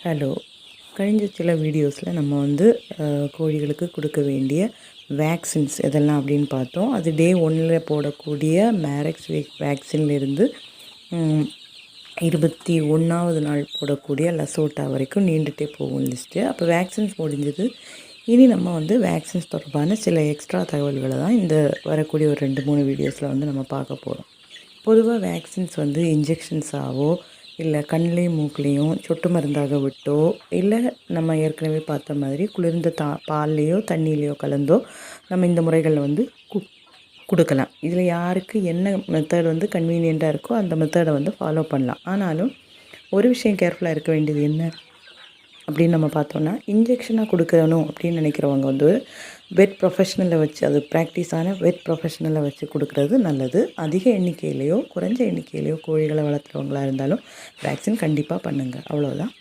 Hello. கழிஞ்ச சில வீடியோஸில் நம்ம வந்து கோழிகளுக்கு கொடுக்க வேண்டிய வேக்சின்ஸ் எதெல்லாம் அப்படின்னு பார்த்தோம். அது டே 1 போடக்கூடிய மேரக்ஸ் வேக்சின்லேருந்து 21வது நாள் போடக்கூடிய லசோட்டா வரைக்கும் நீண்டுகிட்டே போகும் லிஸ்ட்டு. அப்போ வேக்சின்ஸ் முடிஞ்சது. இனி நம்ம வந்து வேக்சின்ஸ் தொடர்பான சில எக்ஸ்ட்ரா தகவல்களை தான் இந்த வரக்கூடிய ஒரு 2-3 வீடியோஸில் வந்து நம்ம பார்க்க போகிறோம். பொதுவாக வேக்சின்ஸ் வந்து இன்ஜெக்ஷன்ஸாவோ இல்லை கண்லேயும் மூக்குலேயும் சொட்டு மருந்தாக விட்டோ இல்லை நம்ம ஏற்கனவே பார்த்த மாதிரி குளிர்ந்த பால்லையோ தண்ணியிலையோ கலந்தோ நம்ம இந்த முறைகளில் வந்து கொடுக்கலாம். இதில் யாருக்கு என்ன மெத்தட் வந்து கன்வீனியண்ட்டாக இருக்கோ அந்த மெத்தடை வந்து ஃபாலோ பண்ணலாம். ஆனாலும் ஒரு விஷயம் கேர்ஃபுல்லாக இருக்க வேண்டியது என்ன அப்படின்னு நம்ம பார்த்தோன்னா, இன்ஜெக்ஷனாக கொடுக்கணும் அப்படின்னு நினைக்கிறவங்க வந்து வெட் ப்ரொஃபஷ்னலை வச்சு, அது ப்ராக்டிஸான வெட் ப்ரொஃபஷ்னலை வச்சு கொடுக்குறது நல்லது. அதிக எண்ணிக்கையிலையோ குறைஞ்ச எண்ணிக்கையிலையோ கோழிகளை வளர்த்துறவங்களாக இருந்தாலும் வேக்சின் கண்டிப்பாக பண்ணுங்கள். அவ்வளோதான்.